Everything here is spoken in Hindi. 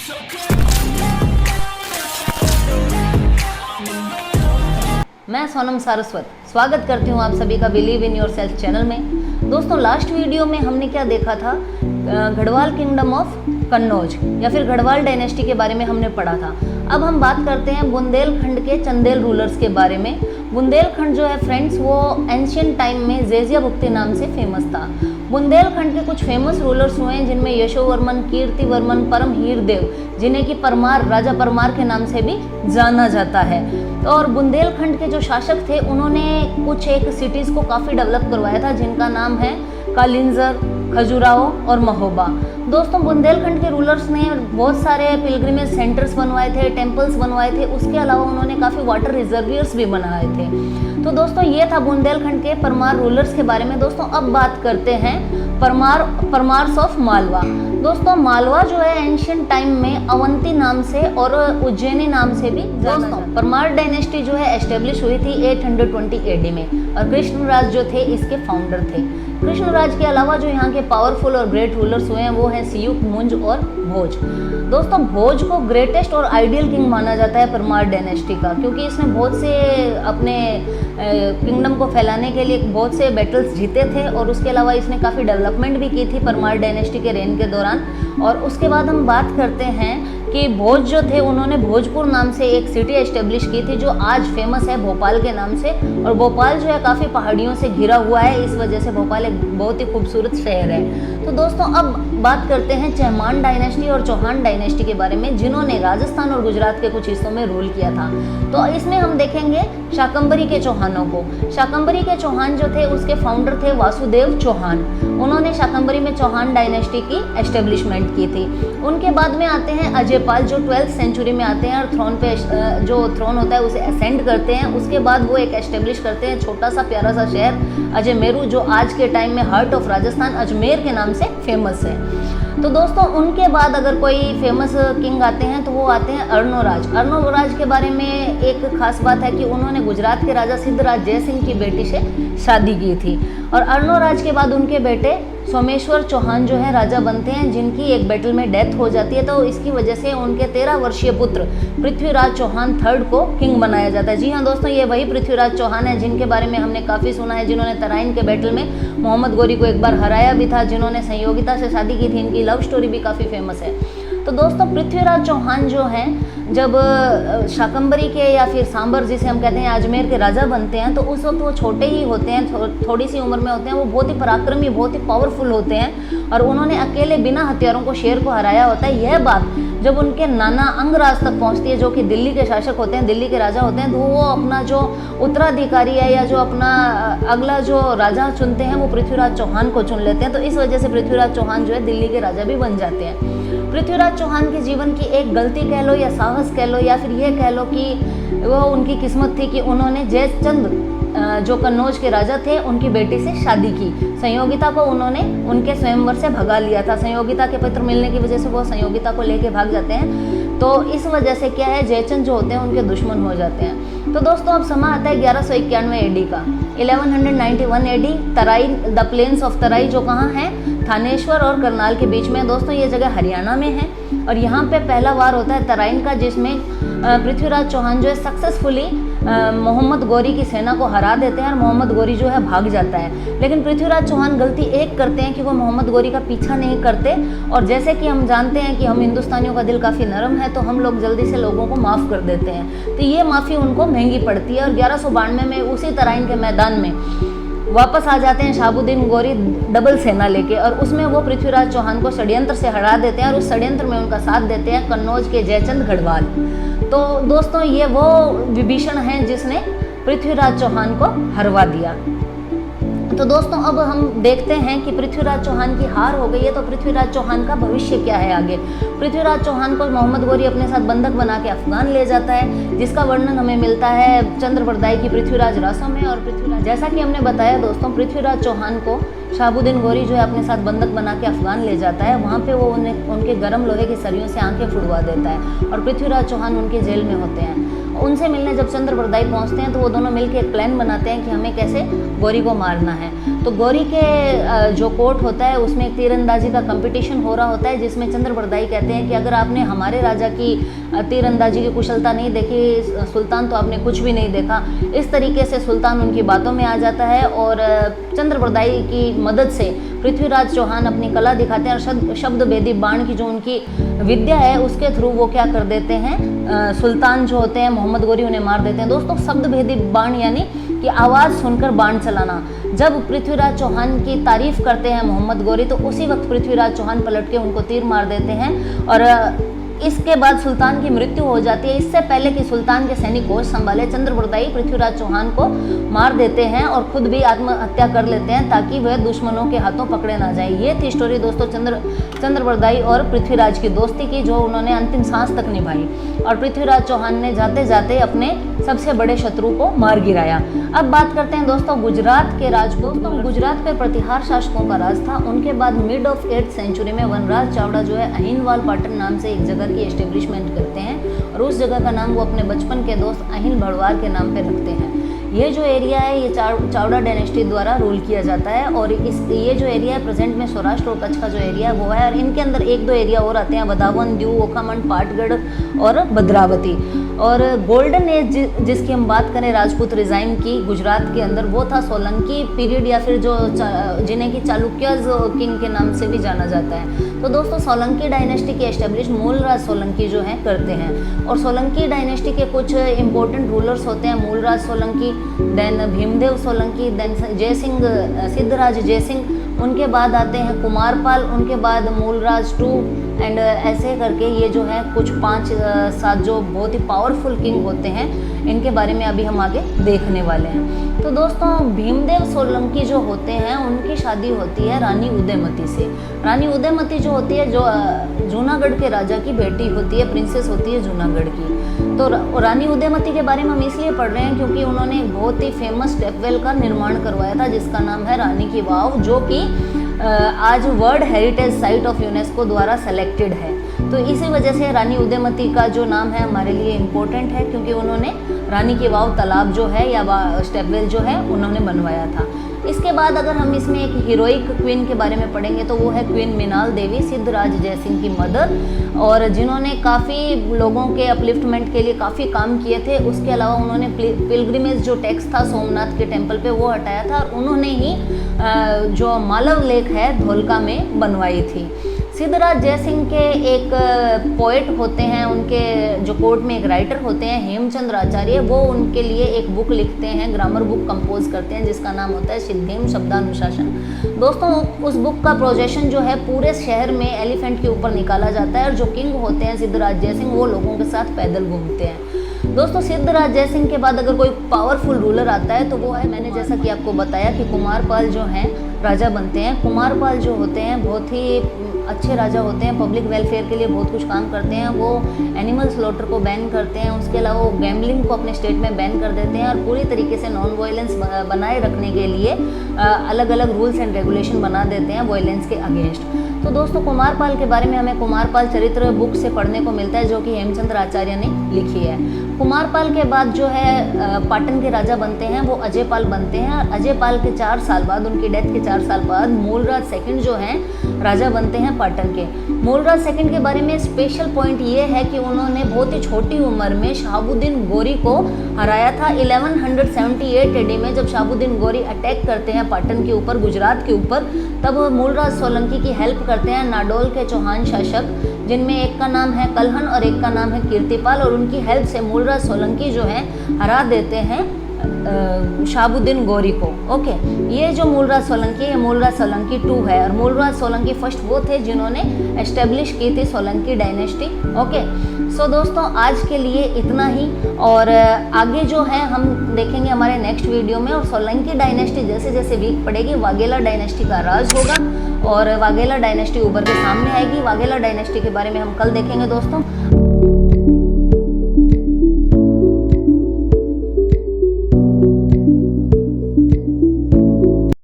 मैं सोनम सारस्वत स्वागत करती हूँ आप सभी का believe in your self channel में। दोस्तों, लास्ट वीडियो में हमने क्या देखा था, गढ़वाल किंगडम ऑफ कन्नौज या फिर गढ़वाल डायनेस्टी के बारे में हमने पढ़ा था। अब हम बात करते हैं बुंदेलखंड के चंदेल रूलर्स के बारे में। बुंदेलखंड जो है फ्रेंड्स, वो एंशियंट टाइम में जेजिया भुक्ति नाम से फेमस था। बुंदेलखंड के कुछ फेमस रूलर्स हुए हैं जिनमें यशोवर्मन, कीर्तिवर्मन, परम हीरदेव, जिन्हें कि परमार, राजा परमार के नाम से भी जाना जाता है। और बुंदेलखंड के जो शासक थे उन्होंने कुछ एक सिटीज़ को काफ़ी डेवलप करवाया था जिनका नाम है कालिंजर, खजुराहो और महोबा। दोस्तों, बुंदेलखंड के रूलर्स ने बहुत सारे पिलग्रिमेज सेंटर्स बनवाए थे, टेम्पल्स बनवाए थे। उसके अलावा उन्होंने काफ़ी वाटर रिजर्वियर्स भी बनाए थे। तो दोस्तों, ये था बुंदेलखंड के परमार रूलर्स के बारे में। दोस्तों, अब बात करते हैं परमार्स ऑफ मालवा। दोस्तों, मालवा जो है एंशियंट टाइम में अवंती नाम से और उज्जैनी नाम से भी जाना जाता है। परमार डायनेस्टी जो है एस्टेब्लिश हुई थी 820 एडी में और कृष्णराज जो थे इसके फाउंडर थे। कृष्णराज के अलावा जो यहाँ के पावरफुल और ग्रेट रूलर्स हुए हैं वो हैं सियुक, मुंज और भोज। दोस्तों, भोज को ग्रेटेस्ट और आइडियल किंग माना जाता है परमार डायनेस्टी का, क्योंकि इसने बहुत से अपने किंगडम को फैलाने के लिए बहुत से बैटल्स जीते थे और उसके अलावा इसने काफ़ी डेवलपमेंट भी की थी परमार डायनेस्टी के रेन के दौरान। और उसके बाद हम बात करते हैं कि भोज जो थे उन्होंने भोजपुर नाम से एक सिटी एस्टेब्लिश की थी जो आज फेमस है भोपाल के नाम से। और भोपाल जो है काफ़ी पहाड़ियों से घिरा हुआ है, इस वजह से भोपाल एक बहुत ही खूबसूरत शहर है। तो दोस्तों, अब बात करते हैं चहमान डायनेस्टी और चौहान डायनेस्टी के बारे में, जिन्होंने राजस्थान और गुजरात के कुछ हिस्सों में रूल किया था। तो इसमें हम देखेंगे शाकंभरी के चौहानों को। शाकंभरी के चौहान जो थे उसके फाउंडर थे वासुदेव चौहान। उन्होंने शाकंभरी में चौहान डायनेस्टी की एस्टेब्लिशमेंट की थी। उनके बाद में आते हैं अजयपाल, जो 12th सेंचुरी में आते हैं और थ्रोन पे जो थ्रोन होता है उसे असेंड करते हैं। उसके बाद वो एक एस्टेब्लिश करते हैं छोटा सा प्यारा सा शहर अजमेरू, जो आज के टाइम में हार्ट ऑफ राजस्थान अजमेर के नाम से फेमस है। तो दोस्तों, उनके बाद अगर कोई फेमस किंग आते हैं तो वो आते हैं अर्णोराज। अर्णोराज के बारे में एक खास बात है कि उन्होंने गुजरात के राजा सिद्धराज जयसिंह की बेटी से शादी की थी। और अर्णोराज के बाद उनके बेटे सोमेश्वर चौहान जो है राजा बनते हैं, जिनकी एक बैटल में डेथ हो जाती है। तो इसकी वजह से उनके 13 वर्षीय पुत्र पृथ्वीराज चौहान थर्ड को किंग बनाया जाता है। जी हाँ दोस्तों, ये वही पृथ्वीराज चौहान है जिनके बारे में हमने काफ़ी सुना है, जिन्होंने तराइन के बैटल में मोहम्मद गोरी को एक बार हराया भी था, जिन्होंने संयोगिता से शादी की थी। इनकी लव स्टोरी भी काफ़ी फेमस है। तो दोस्तों, पृथ्वीराज चौहान जो हैं जब शाकंभरी के या फिर सांबर जिसे हम कहते हैं अजमेर के राजा बनते हैं, तो उस वक्त वो छोटे ही होते हैं, थोड़ी सी उम्र में होते हैं। वो बहुत ही पराक्रमी, बहुत ही पावरफुल होते हैं और उन्होंने अकेले बिना हथियारों को शेर को हराया होता है। यह बात जब उनके नाना अंगराज तक पहुंचती है, जो कि दिल्ली के शासक होते हैं, दिल्ली के राजा होते हैं, तो वो अपना जो उत्तराधिकारी है या जो अपना अगला जो राजा चुनते हैं वो पृथ्वीराज चौहान को चुन लेते हैं। तो इस वजह से पृथ्वीराज चौहान जो है दिल्ली के राजा भी बन जाते हैं। पृथ्वीराज चौहान के जीवन की एक गलती कह लो या साहस कह लो या फिर यह कह लो कि वो उनकी किस्मत थी कि उन्होंने जयचंद जो कन्नौज के राजा थे उनकी बेटी से शादी की। संयोगिता को उन्होंने उनके स्वयंवर से भगा लिया था। संयोगिता के पत्र मिलने की वजह से वो संयोगिता को लेके भाग जाते हैं। तो इस वजह से क्या है, जयचंद जो होते हैं उनके दुश्मन हो जाते हैं। तो दोस्तों, अब समा आता है 1191 एडी का। 1191 AD, Terai, the plains of Terai जो कहाँ है, थानेश्वर और करनाल के बीच में। दोस्तों, ये जगह हरियाणा में है और यहाँ पे पहला वार होता है तराइन का, जिसमें पृथ्वीराज चौहान जो है सक्सेसफुली मोहम्मद गोरी की सेना को हरा देते हैं और मोहम्मद गोरी जो है भाग जाता है। लेकिन पृथ्वीराज चौहान गलती एक करते हैं कि वो मोहम्मद गोरी का पीछा नहीं करते। और जैसे कि हम जानते हैं कि हम हिंदुस्तानियों का दिल काफ़ी नरम है, तो हम लोग जल्दी से लोगों को माफ़ कर देते हैं। तो ये माफ़ी उनको महंगी पड़ती है और 1192 में उसी तराइन के मैदान में वापस आ जाते हैं शहाबुद्दीन गोरी डबल सेना लेके, और उसमें वो पृथ्वीराज चौहान को षड्यंत्र से हरा देते हैं और उस षड्यंत्र में उनका साथ देते हैं कन्नौज के जयचंद गढ़वाल। तो दोस्तों, ये वो विभीषण हैं जिसने पृथ्वीराज चौहान को हरवा दिया। तो दोस्तों, अब हम देखते हैं कि पृथ्वीराज चौहान की हार हो गई है, तो पृथ्वीराज चौहान का भविष्य क्या है आगे। पृथ्वीराज चौहान को मोहम्मद गोरी अपने साथ बंधक बना के अफगान ले जाता है, जिसका वर्णन हमें मिलता है चंद्रवरदाई की पृथ्वीराज रासों में। और पृथ्वीराज, जैसा कि हमने बताया दोस्तों, पृथ्वीराज चौहान को शहाबुद्दीन गोरी जो है अपने साथ बंधक बना के अफगान ले जाता है। वहाँ पे वो उनके गर्म लोहे की सरियों से आंखें फुड़वा देता है और पृथ्वीराज चौहान उनके जेल में होते हैं। उनसे मिलने जब चंद्रवरदाई पहुँचते हैं तो वो दोनों मिलकर एक प्लान बनाते हैं कि हमें कैसे गोरी को मारना है। तो गौरी के जो कोर्ट होता है उसमें एक तीरंदाजी का कंपटीशन हो रहा होता है, जिसमें चंद्रबरदाई कहते हैं कि अगर आपने हमारे राजा की तीरंदाजी की कुशलता नहीं देखी सुल्तान, तो आपने कुछ भी नहीं देखा। इस तरीके से सुल्तान उनकी बातों में आ जाता है और चंद्रबरदाई की मदद से पृथ्वीराज चौहान अपनी कला दिखाते हैं और शब्द भेदी बाण की जो उनकी विद्या है उसके थ्रू वो क्या कर देते हैं, सुल्तान जो होते हैं मोहम्मद गौरी उन्हें मार देते हैं। दोस्तों शब्द भेदी बाण यानी कि आवाज़ सुनकर बाण चलाना। जब पृथ्वीराज चौहान की तारीफ करते हैं मोहम्मद गौरी, तो उसी वक्त पृथ्वीराज चौहान पलट के उनको तीर मार देते हैं और इसके बाद सुल्तान की मृत्यु हो जाती है। इससे पहले कि सुल्तान के सैनिक होश संभाले, चंद्रबरदाई पृथ्वीराज चौहान को मार देते हैं और खुद भी आत्महत्या कर लेते हैं ताकि वह दुश्मनों के हाथों पकड़े ना जाए। ये थी स्टोरी दोस्तों चंद्रबरदाई और पृथ्वीराज की दोस्ती की, जो उन्होंने अंतिम सांस तक निभाई और पृथ्वीराज चौहान ने जाते जाते अपने सबसे बड़े शत्रु को मार गिराया। अब बात करते हैं दोस्तों गुजरात के राज को। तो गुजरात पे प्रतिहार शासकों का राज था। उनके बाद मिड ऑफ 8th सेंचुरी में वनराज चावड़ा जो है अहिनवाल पाटन नाम से एक जगह की एस्टेब्लिशमेंट करते हैं और उस जगह का नाम वो अपने बचपन के दोस्त अहिन भड़वार के नाम पे रखते हैं। ये जो एरिया है ये चावड़ा डायनेस्टी द्वारा रूल किया जाता है और ये जो एरिया है प्रेजेंट में सौराष्ट्र और कच्छ का जो एरिया है वो है। और इनके अंदर एक दो एरिया और आते हैं, वदावन, दीव, ओखामंड, पाटगढ़ और भद्रावती। और गोल्डन एज जिसकी हम बात करें राजपूत रिजाइम की गुजरात के अंदर, वो था सोलंकी पीरियड या फिर जो जिन्हें की चालुक्यज किंग के नाम से भी जाना जाता है। तो दोस्तों सोलंकी डायनेस्टी की एस्टेब्लिश मूलराज सोलंकी जो है करते हैं और सोलंकी डायनेस्टी के कुछ इंपॉर्टेंट रूलर्स होते हैं, मूलराज सोलंकी, देन भीमदेव सोलंकी, देन जयसिंह, सिद्धराज जयसिंह, उनके बाद आते हैं कुमारपाल, उनके बाद मूलराज टू एंड ऐसे करके ये जो है कुछ 5-7 जो बहुत ही पावरफुल किंग होते हैं, इनके बारे में अभी हम आगे देखने वाले हैं। तो दोस्तों भीमदेव सोलंकी जो होते हैं उनकी शादी होती है रानी उदयमती से। रानी उदयमती जो होती है जो जूनागढ़ के राजा की बेटी होती है, प्रिंसेस होती है जूनागढ़ की। तो रानी उदयमती के बारे में हम इसलिए पढ़ रहे हैं क्योंकि उन्होंने एक बहुत ही फेमस स्टेपवेल का निर्माण करवाया था जिसका नाम है रानी की वाव, जो कि आज world heritage site of UNESCO द्वारा सेलेक्टेड है। तो इसी वजह से रानी उदयमती का जो नाम है हमारे लिए इम्पोर्टेंट है क्योंकि उन्होंने रानी की वाव तालाब जो है या स्टेपवेल जो है उन्होंने बनवाया था। इसके बाद अगर हम इसमें एक हीरोइक क्वीन के बारे में पढ़ेंगे तो वो है क्वीन मृणाल देवी, सिद्धराज जयसिंह की मदर, और जिन्होंने काफ़ी लोगों के अपलिफ्टमेंट के लिए काफ़ी काम किए थे। उसके अलावा उन्होंने पिलग्रिमेज जो टैक्स था सोमनाथ के टेम्पल पे वो हटाया था और उन्होंने ही जो मालव लेक है धोलका में बनवाई थी। सिद्धराज जयसिंह के एक पोएट होते हैं, उनके जो कोर्ट में एक राइटर होते हैं हेमचंद्र आचार्य, वो उनके लिए एक बुक लिखते हैं, ग्रामर बुक कंपोज करते हैं जिसका नाम होता है सिद्धेम शब्दानुशासन। दोस्तों उस बुक का प्रोजेक्शन जो है पूरे शहर में एलिफेंट के ऊपर निकाला जाता है और जो किंग होते हैं सिद्धराज जयसिंह वो लोगों के साथ पैदल घूमते हैं। दोस्तों सिद्धराज जयसिंह के बाद अगर कोई पावरफुल रूलर आता है तो वो है, मैंने जैसा कि आपको बताया कि कुमारपाल जो हैं राजा बनते हैं। कुमारपाल जो होते हैं बहुत ही अच्छे राजा होते हैं, पब्लिक वेलफेयर के लिए बहुत कुछ काम करते हैं। वो एनिमल स्लॉटर को बैन करते हैं, उसके अलावा वो गैम्बलिंग को अपने स्टेट में बैन कर देते हैं और पूरी तरीके से नॉन वायलेंस बनाए रखने के लिए अलग अलग रूल्स एंड रेगुलेशन बना देते हैं वायलेंस के अगेंस्ट। तो दोस्तों कुमारपाल के बारे में हमें कुमारपाल चरित्र बुक से पढ़ने को मिलता है जो कि हेमचंद्र आचार्य ने लिखी है। कुमारपाल के बाद जो है पाटन के राजा बनते हैं वो अजयपाल बनते हैं और अजयपाल के 4 साल बाद, उनकी डेथ के 4 साल बाद मूलराज सेकंड जो हैं राजा बनते हैं पाटन के। मूलराज सेकंड के बारे में स्पेशल पॉइंट ये है कि उन्होंने बहुत ही छोटी उम्र में शहाबुद्दीन गौरी को हराया था 1178 एडी में। जब शहाबुद्दीन गौरी अटैक करते हैं पाटन के ऊपर, गुजरात के ऊपर, तब मूलराज सोलंकी की हेल्प करते हैं नाडोल के चौहान शासक, जिनमें एक का नाम है कलहन और एक का नाम है कीर्तिपाल, और उनकी हेल्प से मूलराज सोलंकी जो है हरा देते हैं शहाबुद्दीन गौरी को। ओके, ये जो मूलराज सोलंकी है मूलराज सोलंकी 2 है और मूलराज सोलंकी फर्स्ट वो थे जिन्होंने एस्टेब्लिश की थी सोलंकी डायनेस्टी। ओके, सो दोस्तों आज के लिए इतना ही और आगे जो है हम देखेंगे हमारे नेक्स्ट वीडियो में। और सोलंकी डायनेस्टी जैसे जैसे वीक पड़ेगी वाघेला डायनेस्टी का राज होगा और वाघेला डायनेस्टी उभर के सामने आएगी। वाघेला डायनेस्टी के बारे में हम कल देखेंगे दोस्तों।